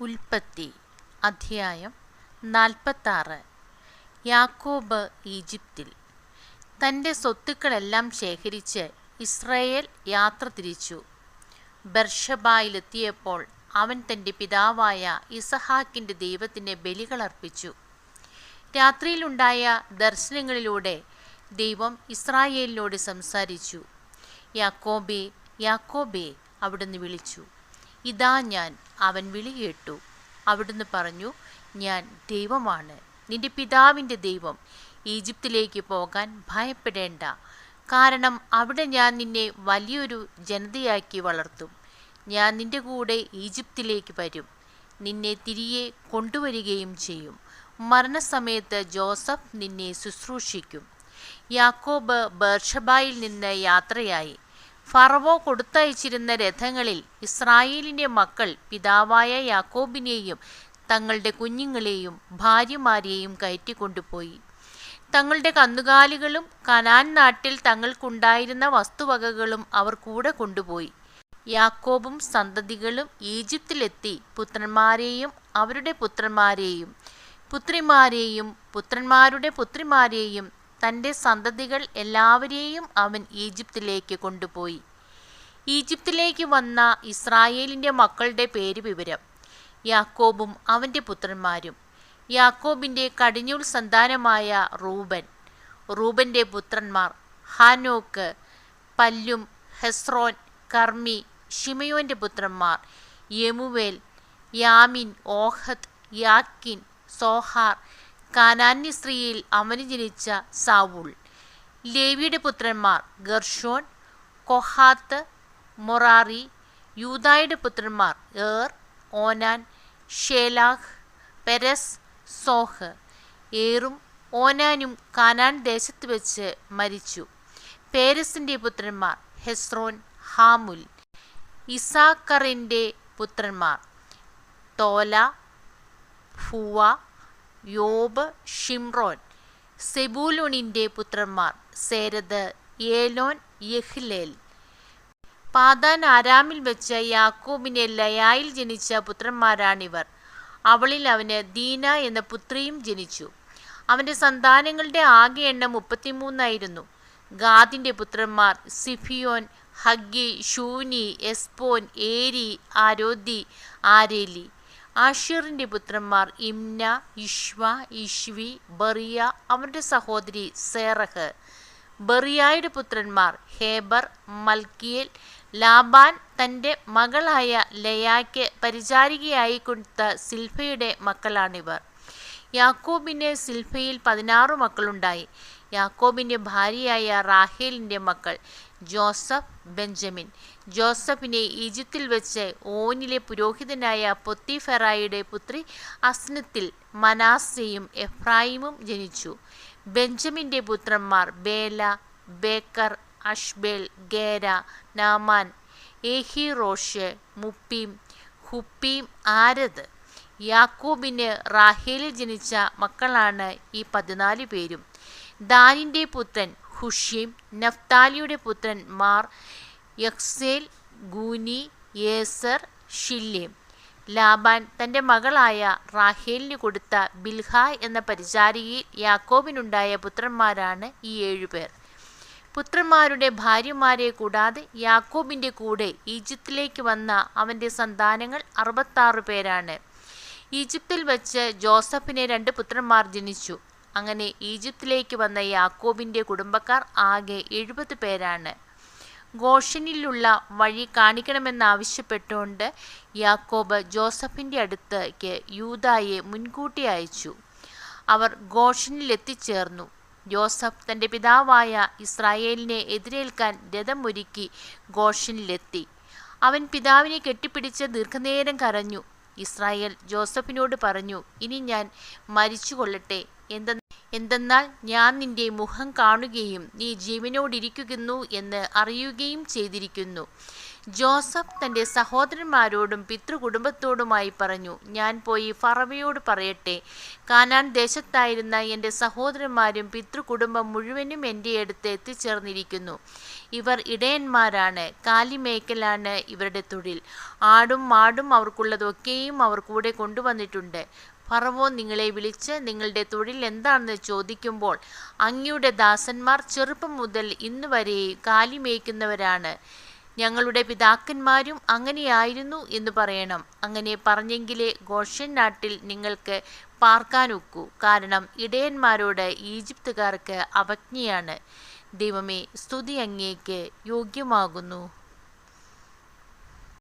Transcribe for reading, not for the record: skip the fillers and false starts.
ഉൽപ്പത്തി അധ്യായം 46. യാക്കോബ് ഈജിപ്തിൽ. തൻ്റെ സ്വത്തുക്കളെല്ലാം ശേഖരിച്ച് ഇസ്രായേൽ യാത്ര തിരിച്ചു. ബെർശബായിലെത്തിയപ്പോൾ അവൻ തൻ്റെ പിതാവായ ഇസഹാക്കിൻ്റെ ദൈവത്തിന് ബലികളർപ്പിച്ചു. രാത്രിയിലുണ്ടായ ദർശനങ്ങളിലൂടെ ദൈവം ഇസ്രായേലിനോട് സംസാരിച്ചു. യാക്കോബേ, യാക്കോബേ, അവിടുന്ന് വിളിച്ചു. ഇതാ ഞാൻ. അവൻ വിളി കേട്ടു. അവിടുന്ന് പറഞ്ഞു, ഞാൻ ദൈവമാണ്, നിന്റെ പിതാവിൻ്റെ ദൈവം. ഈജിപ്തിലേക്ക് പോകാൻ ഭയപ്പെടേണ്ട, കാരണം അവിടെ ഞാൻ നിന്നെ വലിയൊരു ജനതയാക്കി വളർത്തും. ഞാൻ നിന്റെ കൂടെ ഈജിപ്തിലേക്ക് വരും, നിന്നെ തിരികെ കൊണ്ടുവരികയും ചെയ്യും. മരണസമയത്ത് ജോസഫ് നിന്നെ ശുശ്രൂഷിക്കും. യാക്കോബ് ബേർഷബായിൽ നിന്ന് യാത്രയായി. ഫറവോ കൊടുത്തയച്ചിരുന്ന രഥങ്ങളിൽ ഇസ്രായേലിൻ്റെ മക്കൾ പിതാവായ യാക്കോബിനെയും തങ്ങളുടെ കുഞ്ഞുങ്ങളെയും ഭാര്യമാരെയും കയറ്റിക്കൊണ്ടുപോയി. തങ്ങളുടെ കന്നുകാലികളും കനാൻ നാട്ടിൽ തങ്ങൾക്കുണ്ടായിരുന്ന വസ്തുവകകളും അവർ കൂടെ കൊണ്ടുപോയി. യാക്കോബും സന്തതികളും ഈജിപ്തിലെത്തി പുത്രന്മാരെയും അവരുടെ പുത്രന്മാരെയും പുത്രിമാരെയും പുത്രന്മാരുടെ പുത്രിമാരെയും തൻ്റെ സന്തതികൾ എല്ലാവരെയും അവൻ ഈജിപ്തിലേക്ക് കൊണ്ടുപോയി. ഈജിപ്തിലേക്ക് വന്ന ഇസ്രായേലിൻ്റെ മക്കളുടെ പേര് വിവരം. യാക്കോബും അവൻ്റെ പുത്രന്മാരും. യാക്കോബിൻ്റെ കടിഞ്ഞൂൽ സന്താനമായ റൂബൻ. റൂബൻ്റെ പുത്രന്മാർ ഹാനോക്ക്, പല്ലും, ഹെസ്രോൻ, കർമ്മി. ശിമയോൻ്റെ പുത്രന്മാർ യെമുവേൽ, യാമിൻ, ഓഹദ്, യാക്കിൻ, സോഹാർ. കാനാന്യ സ്ത്രീയിൽ അവന് ജനിച്ച സാവൂൾ. ലേവിയുടെ പുത്രന്മാർ ഗർഷോൻ, കൊഹാത്ത്, മൊറാറി. യൂദായുടെ പുത്രന്മാർ ഓനാൻ, ഷേലാഹ്, പെരസ്, സോഹ്. ഏറും ഓനാനും കാനാൻ ദേശത്ത് വെച്ച് മരിച്ചു. പേരസിൻ്റെ പുത്രന്മാർ ഹെസ്രോൻ, ഹാമുൽ. ഇസാക്കറിൻ്റെ പുത്രന്മാർ തോല, ഫുവ, യോബ്, ഷിംറോൻ. സെബൂലൂണിൻ്റെ പുത്രന്മാർ സേരദ്, ഏലോൻ, യഹ്ലേൽ. പാദാൻ ആരാമിൽ വെച്ച് യാക്കോബിനെ ലയായിൽ ജനിച്ച പുത്രന്മാരാണിവർ. അവളിൽ അവന് ദീന എന്ന പുത്രിയും ജനിച്ചു. അവൻ്റെ സന്താനങ്ങളുടെ ആകെ എണ്ണം 33. ഗാദിൻ്റെ പുത്രന്മാർ സിഫിയോൻ, ഹഗ്ഗി, ഷൂനി, എസ്പോൻ, ഏരി, ആരോദി, ആരേലി. ആഷീറിൻ്റെ പുത്രന്മാർ ഇമ്ന, ഇഷ്വ, ഇഷ്വി, ബറിയ. അവരുടെ സഹോദരി സേറഹ്. ബറിയായുടെ പുത്രന്മാർ ഹേബർ, മൽക്കിയേൽ. ലാബാൻ തൻ്റെ മകളായ ലയായ്ക്ക് പരിചാരികയായി കൊടുത്ത സിൽഫയുടെ മക്കളാണിവർ. യാക്കോബിന് സിൽഫയിൽ 16 മക്കളുണ്ടായി. യാക്കോബിൻ്റെ ഭാര്യയായ റാഹേലിൻ്റെ മക്കൾ ജോസഫ്, ബെഞ്ചമിൻ. ജോസഫിനെ ഈജിപ്തിൽ വെച്ച് ഓനിലെ പുരോഹിതനായ പൊത്തിഫെറായുടെ പുത്രി അസ്നത്തിൽ മനാസയും എഫ്രായിമും ജനിച്ചു. ബെഞ്ചമിൻ്റെ പുത്രന്മാർ ബേല, ബേക്കർ, അഷ്ബേൽ, ഗേര, നാമാൻ, ഏഹിറോഷ്, മുപ്പീം, ഹുപ്പീം, ആരദ്. യാക്കോബിന് റാഹേലിൽ ജനിച്ച മക്കളാണ് ഈ 14 പേരും. ദാനിൻ്റെ പുത്രൻ ഹുഷീം. നഫ്താലിയുടെ പുത്രൻ മാർ, യക്സേൽ, ഗൂനി, യേസർ, ഷില്ലേം. ലാബാൻ തൻ്റെ മകളായ റാഹേലിന് കൊടുത്ത ബിൽഹ എന്ന പരിചാരികയിൽ യാക്കോബിനുണ്ടായ പുത്രന്മാരാണ് ഈ 7 പേർ. പുത്രന്മാരുടെ ഭാര്യമാരെ കൂടാതെ യാക്കോബിൻ്റെ കൂടെ ഈജിപ്തിലേക്ക് വന്ന അവൻ്റെ സന്താനങ്ങൾ 66 പേരാണ്. ഈജിപ്തിൽ വച്ച് ജോസഫിന് 2 പുത്രന്മാർ ജനിച്ചു. അങ്ങനെ ഈജിപ്തിലേക്ക് വന്ന യാക്കോബിൻ്റെ കുടുംബക്കാർ ആകെ 70 പേരാണ്. ഗോഷനിലുള്ള വഴി കാണിക്കണമെന്നാവശ്യപ്പെട്ടുകൊണ്ട് യാക്കോബ് ജോസഫിൻ്റെ അടുത്തേക്ക് യൂദായെ മുൻകൂട്ടി അയച്ചു. അവർ ഗോഷനിലെത്തിച്ചേർന്നു. ജോസഫ് തൻ്റെ പിതാവായ ഇസ്രായേലിനെ എതിരേൽക്കാൻ രഥമൊരുക്കി ഗോഷനിലെത്തി. അവൻ പിതാവിനെ കെട്ടിപ്പിടിച്ച് ദീർഘനേരം കരഞ്ഞു. ഇസ്രായേൽ ജോസഫിനോട് പറഞ്ഞു, ഇനി ഞാൻ മരിച്ചുകൊള്ളട്ടെ, എന്തെന്നാൽ ഞാൻ നിന്റെ മുഖം കാണുകയും നീ ജീവനോടിരിക്കുന്നു എന്ന് അറിയുകയും ചെയ്തിരിക്കുന്നു. ജോസഫ് തൻ്റെ സഹോദരന്മാരോടും പിതൃകുടുംബത്തോടുമായി പറഞ്ഞു, ഞാൻ പോയി ഫറവയോട് പറയട്ടെ, കാനാൻ ദേശത്തായിരുന്ന എൻ്റെ സഹോദരന്മാരും പിതൃകുടുംബം മുഴുവനും എൻ്റെ അടുത്ത് എത്തിച്ചേർന്നിരിക്കുന്നു. ഇവർ ഇടയന്മാരാണ്, കാലിമേക്കലാണ് ഇവരുടെ തൊഴിൽ. ആടും മാടും അവർക്കുള്ളതൊക്കെയും അവർ കൂടെ കൊണ്ടുവന്നിട്ടുണ്ട്. ഫറവോൻ നിങ്ങളെ വിളിച്ച് നിങ്ങളുടെ തൊഴിൽ എന്താണെന്ന് ചോദിക്കുമ്പോൾ അങ്ങയുടെ ദാസന്മാർ ചെറുപ്പം മുതൽ ഇന്ന് വരെ കാലിമേയ്ക്കുന്നവരാണ്, ഞങ്ങളുടെ പിതാക്കന്മാരും അങ്ങനെയായിരുന്നു എന്ന് പറയണം. അങ്ങനെ പറഞ്ഞെങ്കിലേ ഗോഷെൻ നാട്ടിൽ നിങ്ങൾക്ക് പാർക്കാനൊക്കൂ. കാരണം ഇടയന്മാരോട് ഈജിപ്തുകാർക്ക് അവജ്ഞയാണ്. ദൈവമേ, സ്തുതി അങ്ങേക്ക് യോഗ്യമാകുന്നു.